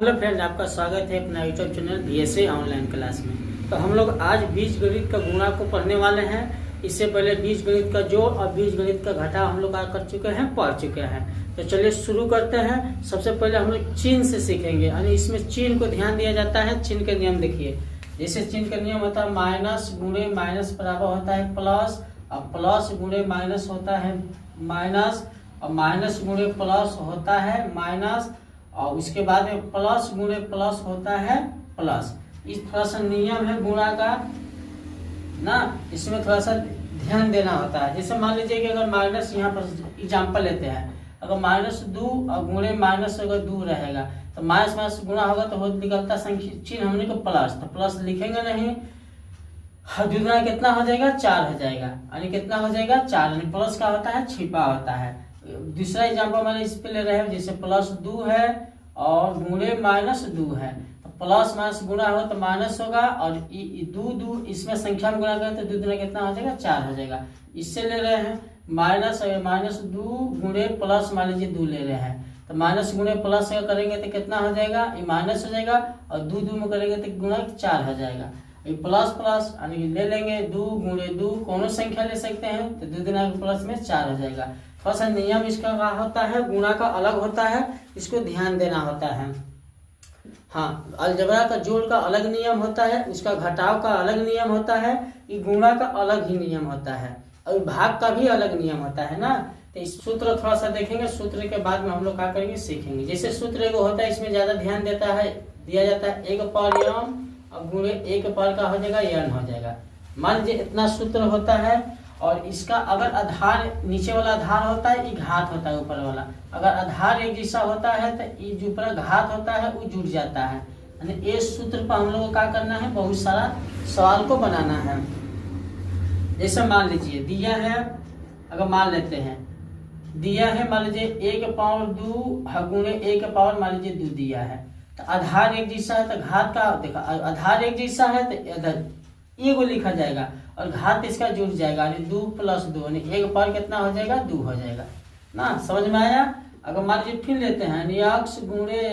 Hello friends, आपका स्वागत है अपना YouTube channel BSA online class में। तो हम लोग आज बीजगणित का गुणा को पढ़ने वाले हैं। इससे पहले बीजगणित का जोड़ और बीजगणित का घटाव हम लोग कर चुके हैं, पढ़ चुके हैं। तो चलिए शुरू करते हैं। सबसे पहले हम लोग चिन्ह से सीखेंगे, यानी इसमें चिन्ह को ध्यान दिया जाता है। चिन्ह के नियम देखिए, जैसे चिन्ह का नियम होता है माइनस गुणे माइनस बराबर होता है प्लस, और प्लस गुणे माइनस होता है माइनस, और माइनस गुणे प्लस होता है माइनस, और उसके बाद में प्लस गुणे प्लस होता है प्लस। इस थोड़ा सा नियम है गुणा का ना, इसमें थोड़ा सा ध्यान देना होता है। जैसे मान लीजिए कि अगर माइनस, यहाँ पर एग्जाम्पल लेते हैं, अगर माइनस 2 और गुणे माइनस अगर 2 रहेगा तो माइनस माइनस गुणा होगा तो निकलता संख्या चिन्ह हमने को प्लस, तो प्लस लिखेंगे नहीं। दुगना कितना हो जाएगा, 4 हो जाएगा, यानी कितना हो जाएगा 4, यानी प्लस का होता है छिपा होता है। दूसरा एग्जाम्पल मैंने इस पे ले रहे हैं, जैसे प्लस 2 है और गुणे माइनस 2 है, तो प्लस माइनस गुणा हो तो माइनस होगा, और 2 इसमें संख्या में गुणा करें तो 2 दूना कितना हो जाएगा 4 हो जाएगा। इससे ले रहे हैं माइनस, माइनस 2 गुणे प्लस मान लीजिए 2 ले रहे हैं, तो माइनस गुणे प्लस करेंगे तो कितना हो जाएगा, ये माइनस हो जाएगा, और 2 में करेंगे तो गुणा 4 हो जाएगा। ये प्लस प्लस यानी ले लेंगे 2 गुणे 2, कौन संख्या ले सकते हैं, तो 2 दूना प्लस में 4 हो जाएगा। थोड़ा सा नियम इसका होता है, गुणा का अलग होता है, इसको ध्यान देना होता है। हाँ, अलजबरा का जोड़ का अलग नियम होता है, उसका घटाव का अलग नियम होता है, ये गुणा का अलग ही नियम होता है, और भाग का भी अलग नियम होता है ना। तो इस सूत्र थोड़ा सा देखेंगे, सूत्र के बाद में हम लोग क्या करेंगे सीखेंगे। जैसे सूत्र एगो होता है, इसमें ज्यादा ध्यान दिया जाता है 1 पर यम और गुणे 1 पर का हो जाएगा यन हो जाएगा। मान लीजिए इतना सूत्र होता है, और इसका अगर आधार नीचे वाला आधार होता है, ये घात होता है ऊपर वाला। अगर आधार एक जैसा होता है तो ये जो ऊपर घात होता है वो जुड़ जाता है। यानी इस सूत्र पर हम लोग को क्या करना है, बहुत सारा सवाल को बनाना है। जैसे मान लीजिए दिया है, अगर मान लेते हैं दिया है, मान लीजिए 1 पावर 2 गुणे 1 पावर मान लीजिए 2 दिया है, तो आधार एक जैसा है तो घात का देखा, आधार एक जैसा है तो ये को लिखा जाएगा, और घात इसका जुड़ जाएगा, यानी 2 प्लस 2, यानी 1 पर कितना हो जाएगा 2 हो जाएगा ना। समझ में आया। अगर मान लीजिए फिर लेते हैं यक्स गुणे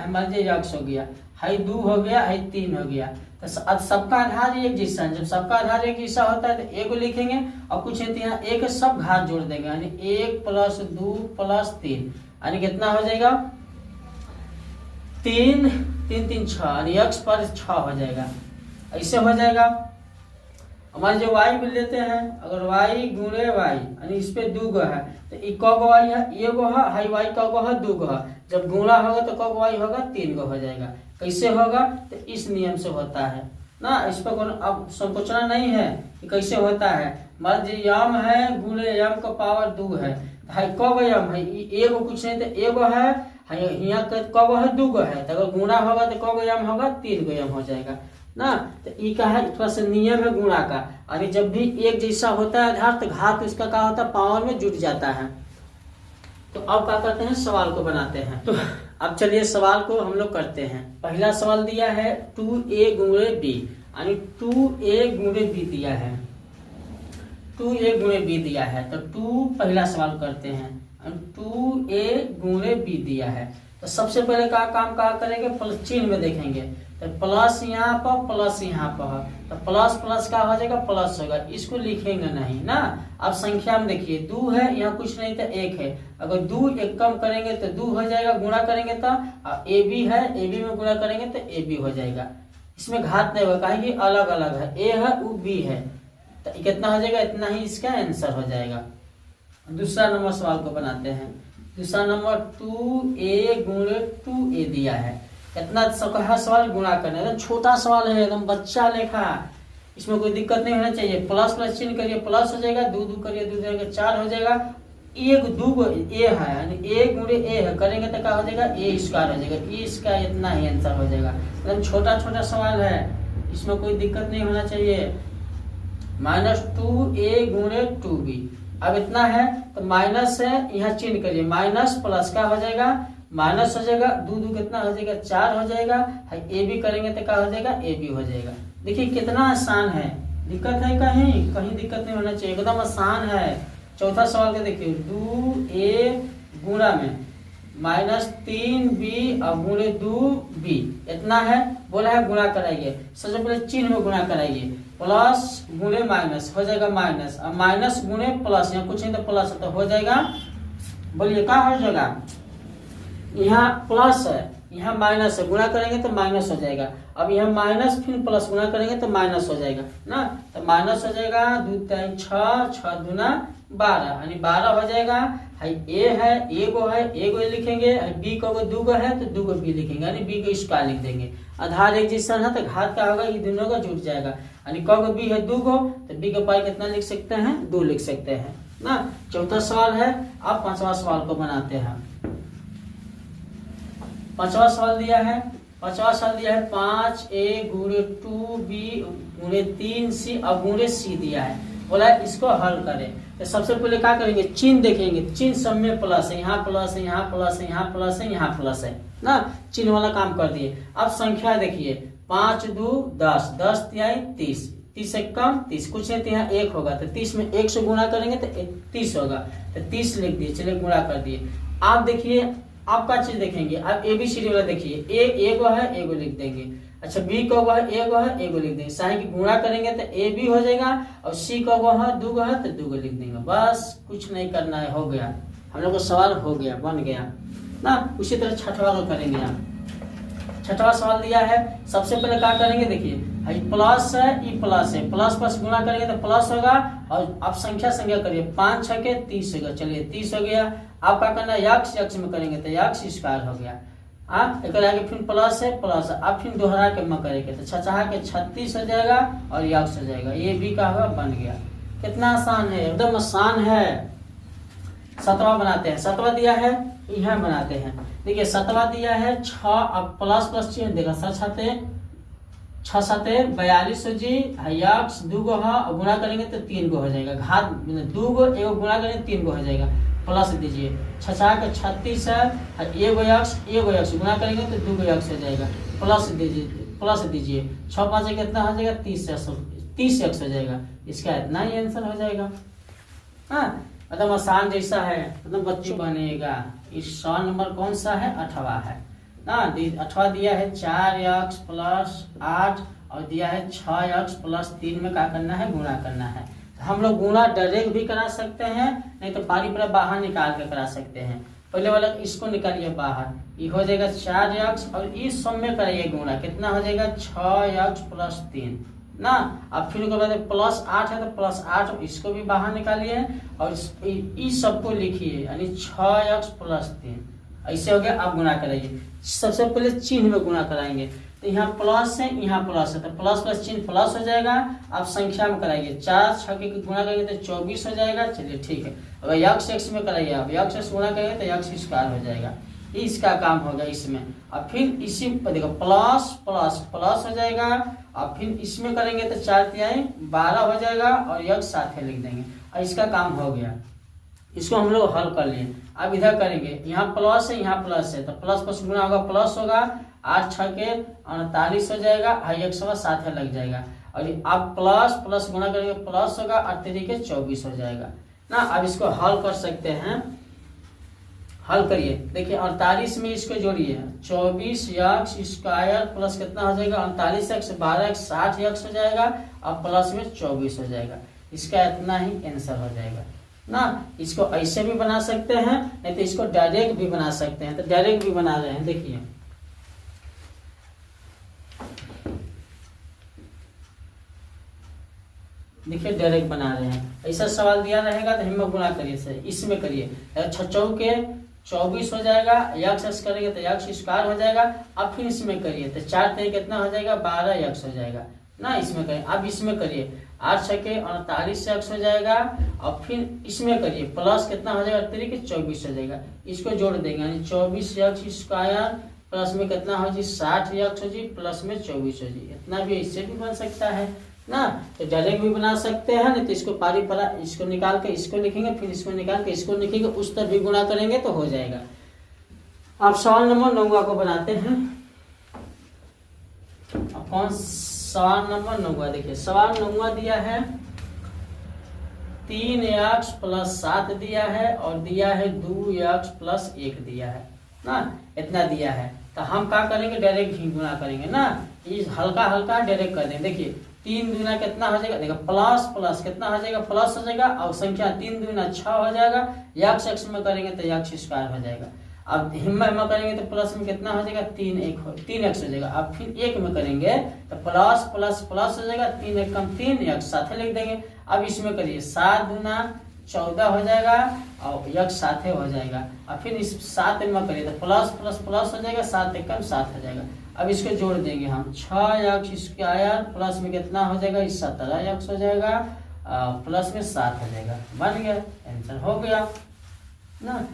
मान लीजिए यक्स हो गया, हाई 2 हो गया, हाई 3 हो गया, तो सबका आधार एक जैसा है। जब सबका आधार एक जैसा होता है तो 1 को लिखेंगे, और कुछ यहाँ 1 सब घात जोड़ देंगे, यानी 1 प्लस 2 प्लस 3, यानी कितना हो जाएगा 3 3 3 6, यानी यक्स पर 6 हो जाएगा। ऐसे हो जाएगा। हमारे जो y भी लेते हैं, अगर y गुणे y, यानी इस पे 2 गो है, तो एक गो y है, ये गो है, हाई y का गो है 2 गो है, जब गुणा होगा तो कब y होगा 3 गो हो जाएगा। कैसे होगा, तो इस नियम से होता है ना। इस पर अब संकोचना नहीं है कि कैसे होता है। मान लीजिए यम है गुणे यम का पावर 2 है, हाई कब यम है, एगो कुछ नहीं तो एगो है, यहाँ कब है 2 गो है, तो अगर गुणा होगा तो कब यम होगा 3 गो यम हो जाएगा ना। तो ये का है थोड़ा सा नियम है गुणा का, और जब भी एक जैसा होता है आधार तो घात उसका क्या होता है पावर में जुट जाता है। तो अब क्या करते हैं, सवाल को बनाते हैं। तो अब चलिए सवाल को हम लोग करते हैं। पहला सवाल दिया है 2a गुणे b, यानी 2a गुणे b दिया है, 2a गुणे b दिया है, तो 2 पहला सवाल करते हैं, 2a गुणे b दिया है। तो सबसे पहले का काम क्या करेंगे, प्लस चिन्ह में देखेंगे, तो प्लस यहाँ पर प्लस यहाँ पर, तो प्लस प्लस का हो जाएगा प्लस होगा, इसको लिखेंगे नहीं ना। अब संख्या में देखिए 2 है, यहाँ कुछ नहीं तो 1 है, अगर 2 1 कम करेंगे तो 2 हो जाएगा, गुणा करेंगे तो ए बी है, ए बी में गुणा करेंगे तो ए बी हो जाएगा। इसमें घात नहीं होगा, कहीं अलग अलग है, ए है वो बी है, तो कितना हो जाएगा, इतना ही इसका आंसर हो जाएगा। दूसरा नंबर सवाल को बनाते हैं। दूसरा नंबर 2a गुणे 2a दिया है। इतना सबका सवाल गुणा करना है, एकदम छोटा सवाल है, एकदम बच्चा लेखा, इसमें कोई दिक्कत नहीं होना चाहिए। प्लस प्लस चिन्ह करिए प्लस हो जाएगा, 2 2 करिए 2 जाएगा 4 हो जाएगा। 1 2 को ए है, यानी ए गुणे ए है, करेंगे तो क्या हो जाएगा ए स्क्वायर हो जाएगा, ए इसका इतना ही आंसर हो जाएगा। एकदम छोटा छोटा सवाल है, इसमें कोई दिक्कत नहीं होना चाहिए। -2a गुणे 2b, अब इतना है तो माइनस है, यहाँ चिन्ह करिए, माइनस प्लस का हो जाएगा, माइनस हो जाएगा, 2 2 कितना हो जाएगा 4 हो जाएगा, ए बी करेंगे तो क्या हो जाएगा ए बी हो जाएगा। देखिए कितना आसान है, दिक्कत है कहीं कहीं दिक्कत नहीं होना चाहिए, एकदम आसान है। चौथा सवाल का देखिए 2a गुणा में -3b और गुणे 2b इतना है। बोला है गुणा कराइए, सबसे पहले चिन्ह में गुणा कराइए, प्लस गुणे माइनस हो जाएगा माइनस, और माइनस गुणे प्लस, यहाँ कुछ नहीं तो प्लस तो हो जाएगा। बोलिए क्या हो जाएगा, यहाँ प्लस है यहाँ माइनस है, गुणा करेंगे तो माइनस हो जाएगा। अब यहाँ माइनस फिर प्लस गुणा करेंगे तो माइनस हो जाएगा ना, तो माइनस हो जाएगा 2 3 6 6 दूना 12 यानी 12 हो जाएगा। ए है एगो है एगो लिखेंगे, बी को अगर 2 है तो 2 बी लिखेंगे यानी बी को स्क्वायर लिख देंगे। आधार एक जैसा है तो घात का होगा, ये दोनों का जुट जाएगा यानी को बी है 2 तो बी का पाई कितना लिख सकते हैं 2 लिख सकते हैं ना। चौथा सवाल है, अब पांचवा सवाल को बनाते हैं। पांचवा सवाल दिया है 5a गुणे 2b गुणे 3c और गुणे c दिया है। बोला है इसको हल करें, तो सबसे पहले क्या करेंगे, चिन्ह देखेंगे, चिन्ह सब में प्लस है, यहाँ प्लस है, यहाँ प्लस है, यहाँ प्लस है, यहाँ प्लस है ना, चिन्ह वाला काम कर दिए। अब संख्या देखिए 5 2 10 10 3 30 30 से कम 30 कुछ नहीं तो यहाँ 1 होगा, तो 30 में 1 से गुणा करेंगे तो 30 होगा, तो 30 लिख दिए, चलिए गुणा कर दिए। आप देखिए आपका चीज देखेंगे, आप ABCD वाला देखिए, ए एगो है एगो लिख देंगे, अच्छा बी को है एगो है एगो लिख देंगे, साइन की गुणा करेंगे तो ए बी हो जाएगा, और सी को है 2 है तो 2 लिख देंगे, बस कुछ नहीं करना है, हो गया हम लोग को सवाल हो गया बन गया ना। उसी तरह छठवा को करेंगे आप। छठवा सवाल दिया है, सबसे पहले क्या करेंगे देखिए प्लस है ई प्लस है, प्लस प्लस गुणा करेंगे तो प्लस होगा, और आप संख्या करिए 5 6 के 30 होगा, चलिए 30 हो गया। आप क्या करना है यक्ष में करेंगे तो यक्ष स्क्वायर हो गया। एक आगे फिर प्लस है प्लस, अब फिर दोहरा के में करेंगे तो छछा के 36 हो जाएगा और यक्ष हो जाएगा, ये भी का होगा बन गया। कितना आसान है, एकदम आसान है। सतवा बनाते हैं, सतवा दिया है यह बनाते हैं, देखिए सतवा दिया है 6, अब प्लस प्लस चिन्ह देगा 6 7 42 हो जी, यक्ष 2 गो है और गुणा करेंगे तो 3 गो हो जाएगा, घात 2 गो एगो गुणा करेंगे 3 गो हो जाएगा, प्लस दीजिए 6 के 36 है, एगो यक्ष गुणा करेंगे तो 2 यक्ष हो जाएगा, प्लस दीजिए 6 5 कितना हो जाएगा 30 यक्ष हो जाएगा, इसका इतना ही आंसर हो जाएगा। हाँ एकदम आसान जैसा है, मतलब बच्चों बनेगा। इस सवाल नंबर कौन सा है, 8वां है ना। 8वां दिया है 4x प्लस 8 और दिया है 6x प्लस 3 में क्या करना है, गुणा करना है। हम लोग गुणा डायरेक्ट भी करा सकते हैं, नहीं तो पारी पर बाहर निकाल के करा सकते हैं। पहले वाला इसको निकालिए बाहर, ये हो जाएगा 4x और इस सब में कराइए गुणा, कितना हो जाएगा 6x प्लस 3 ना। अब फिर उसके बाद प्लस 8 है तो प्लस 8 इसको भी बाहर निकालिए और इस सबको लिखिए यानी 6x प्लस 3, ऐसे हो गया। आप गुणा कराइए, सबसे पहले चिन्ह में गुणा कराएंगे, तो यहाँ प्लस है यहाँ प्लस है तो प्लस प्लस चिन्ह प्लस हो जाएगा। आप संख्या में कराइए, 4 6 के गुणा करेंगे तो 24 हो जाएगा, चलिए ठीक है। अगर यक्ष में कराइए आप, यक्ष गुणा करेंगे तो यक्ष स्क्वायर हो जाएगा, इसका काम होगा इसमें। और फिर इसी पर देखो प्लस प्लस प्लस हो जाएगा, और फिर इसमें करेंगे तो 4 3 12 हो जाएगा और यक्ष साथ में लिख देंगे, और इसका काम हो गया। इसको हम लोग हल कर लिए। अब इधर करेंगे, यहाँ प्लस है यहाँ प्लस है तो प्लस प्लस गुणा होगा प्लस होगा, 8 6 के 48 हो जाएगा, एक सवा साथ में लग जाएगा। और अब प्लस प्लस गुणा करेंगे प्लस होगा, 8 3 के 24 हो जाएगा ना। अब इसको हल कर सकते हैं, हल करिए। देखिए 48 में इसको जोड़िए, 24 यक्ष स्क्वायर प्लस कितना हो जाएगा 48 एक्स 12 एक्स 60 यक्ष हो जाएगा, अब प्लस में 24 हो जाएगा, इसका इतना ही आंसर हो जाएगा ना। इसको ऐसे भी बना सकते हैं, नहीं तो इसको डायरेक्ट भी बना सकते हैं, तो डायरेक्ट भी बना रहे हैं। देखिए देखिए डायरेक्ट बना रहे हैं। ऐसा सवाल दिया रहेगा तो हिम्मत गुणा करिए, सही इसमें करिए, 6 के 24 हो जाएगा, यक्ष करेंगे तो यक्ष स्क्वायर हो जाएगा। अब फिर इसमें करिए तो 4 3 कितना हो जाएगा 12 यक्ष हो जाएगा ना। इसमें करिए, अब इसमें करिए 8 6 के 48 यक्ष हो जाएगा, और फिर इसमें करिए प्लस कितना हो जाएगा 3 के 24 हो जाएगा, इसको जोड़ देंगे यानी 24 यक्ष स्क्वायर प्लस में कितना हो जी 60 यक्ष हो जी प्लस में 24 हो जी, इतना भी इससे भी बन सकता है ना। तो डायरेक्ट भी बना सकते हैं, नहीं तो इसको पारी परा इसको निकाल के इसको लिखेंगे, फिर इसको निकाल के इसको लिखेंगे, उस तरह भी गुणा करेंगे तो हो जाएगा। आप सवाल नंबर 9 को बनाते हैं। अब कौन सवाल नंबर 9? देखिए सवाल 9 दिया है 3x प्लस 7 दिया है और दिया है 2x प्लस 1 दिया है। ना, इतना दिया है। तो हम क्या करेंगे, डायरेक्ट ही गुणा करेंगे ना, इस हल्का हल्का डायरेक्ट कर देंगे। देखिए 3 दूना कितना हो जाएगा, देखो प्लस प्लस कितना हो जाएगा, प्लस हो जाएगा, और संख्या 3 दूना 6 हो जाएगा, x में करेंगे तो x स्क्वायर हो जाएगा। अब हिम्मा हिम्मा करेंगे तो प्लस में कितना हो जाएगा, 3x हो जाएगा। अब फिर 1 में करेंगे तो प्लस प्लस प्लस हो जाएगा, 3 1 कम 3x साथे लिख देंगे। अब इसमें करिए 7 दूना 14 हो जाएगा और x साथे हो जाएगा। अब फिर इस 7 में करिए तो प्लस प्लस प्लस हो जाएगा, 7 1 कम 7 हो जाएगा। अब इसको जोड़ देंगे हम, 6x स्क्वायर प्लस में कितना हो जाएगा, 17x हो जाएगा, प्लस में 7 हो जाएगा। बन गया, आंसर हो गया ना।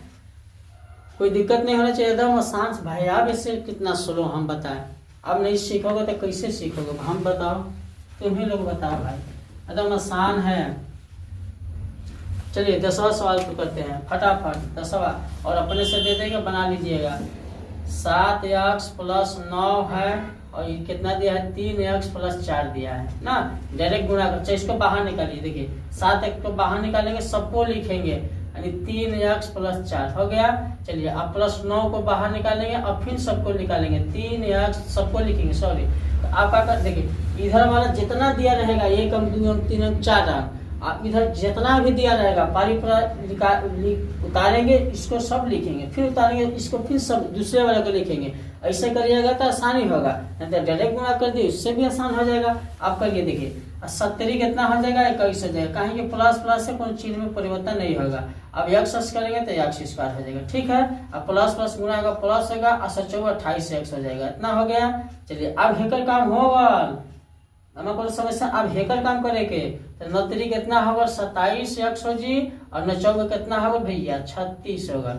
कोई दिक्कत नहीं होना चाहिए, एकदम आसान भाई। आप इससे कितना स्लो हम बताएं, अब नहीं सीखोगे तो कैसे सीखोगे, हम बताओ, तुम्हें लोग बताओ भाई, एकदम आसान है। चलिए 10वां सवाल को करते हैं फटाफट, 10वां, और अपने से दे देंगे, बना लीजिएगा। 7x प्लस 9 है और ये कितना दिया है, 3x प्लस 4 दिया है ना। डायरेक्ट गुणा कर, इसको बाहर निकालिए। देखिए 7x को बाहर निकालेंगे, सबको लिखेंगे, यानी 3x प्लस 4 हो गया। चलिए अब प्लस 9 को बाहर निकालेंगे, अब फिर सबको निकालेंगे, 3x सबको लिखेंगे, सॉरी। तो आप क्या कर, देखिए इधर वाला जितना दिया रहेगा 1 2 3 4 आप इधर जितना भी दिया रहेगा पारी उतारेंगे, इसको सब लिखेंगे, फिर उतारेंगे इसको, फिर सब दूसरे वाले को लिखेंगे। ऐसे करिएगा तो आसानी होगा, नहीं तो डायरेक्ट गुणा कर दिए उससे भी आसान हो जाएगा। आप करिए, देखिए 70 कितना हो जाएगा, 21 हो जाएगा, कहीं कि प्लस प्लस से कोई चीज में परिवर्तन नहीं होगा। अब x करेंगे तो x स्क्वायर हो जाएगा, ठीक है। अब प्लस प्लस गुणा होगा, प्लस होगा, 28x हो जाएगा, इतना हो गया। चलिए अब हेकर काम होगा, को समस्या। अब हेकर काम करेंगे तो 9 कितना होगा, 27x हो जी, और 9 कितना होगा भैया, 36 होगा।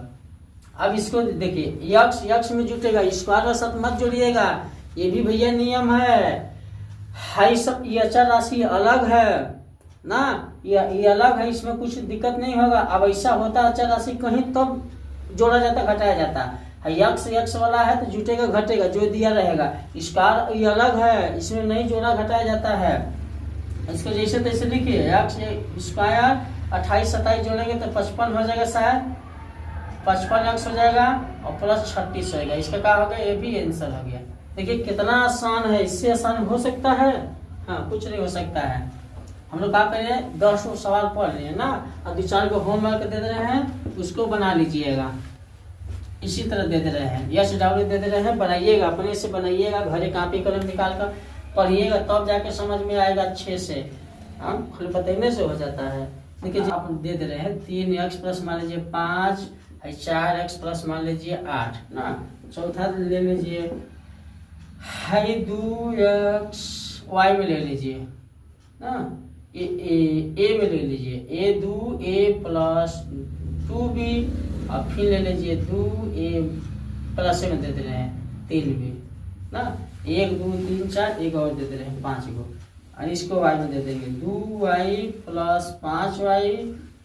अब इसको देखिए x में जुटेगा, स्क्वायर के साथ मत जोड़िएगा, ये भी भैया नियम है। हाई सब ये अचर राशि अलग है ना, ये अलग है, इसमें कुछ दिक्कत नहीं होगा। अब ऐसा होता अचर राशि कहीं तब जोड़ा जाता घटाया जाता, x वाला है तो जुटेगा घटेगा, जो दिया रहेगा। स्क्वायर ये अलग है, इसमें नहीं जोड़ा घटाया जाता है। इसको जैसे तैसे लिखिए, x स्क्वायर 28 27 जोड़ेंगे तो 55 हो जाएगा, शायद 55x हो जाएगा, और प्लस 36 होगा। इसका क्या हो गया, ये भी आंसर हो गया। देखिए कितना आसान है, इससे आसान हो सकता है, हाँ कुछ नहीं हो सकता है। हम लोग क्या करें, 10 सवाल पढ़ लिए ना, और 2-4 को होमवर्क दे दे रहे हैं, उसको बना लीजिएगा। इसी तरह दे दे रहे हैं, यस डब्ल्यू दे दे रहे हैं, बनाइएगा, अपने से बनाइएगा, घरे कॉपी कलम निकाल कर पढ़िएगा, तब जाके समझ में आएगा अच्छे से। हम खुद बताने से हो जाता है। देखिए आप दे दे रहे हैं 3x प्लस मान लीजिए 5, 4x प्लस मान लीजिए 8 ना, चौथा ले लीजिए 2x y में ले लीजिए ना, ए में ले लीजिए a प्लस 2b, और फिर ले लीजिए 2a प्लस में दे दे रहे हैं 3b ना, 1 2 3 4, एक और दे दे रहे हैं 5 को, और इसको y में दे देंगे 2y प्लस 5y,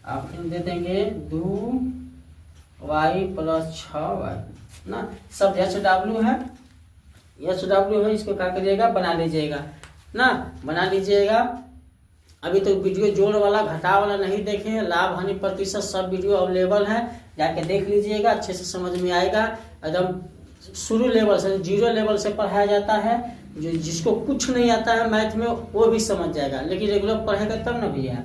और फिर दे देंगे 2y प्लस 6y ना। सब HW है, इसको क्या करिएगा, बना लीजिएगा ना, बना लीजिएगा। अभी तो वीडियो जोड़ वाला घटा वाला नहीं देखे हैं, लाभ हानि प्रतिशत सब वीडियो अवेलेबल है, जाके देख लीजिएगा, अच्छे से समझ में आएगा। एकदम शुरू लेवल से, 0 लेवल से पढ़ाया जाता है, जो जिसको कुछ नहीं आता है मैथ में वो भी समझ जाएगा, लेकिन रेगुलर पढ़ेगा तब ना भैया।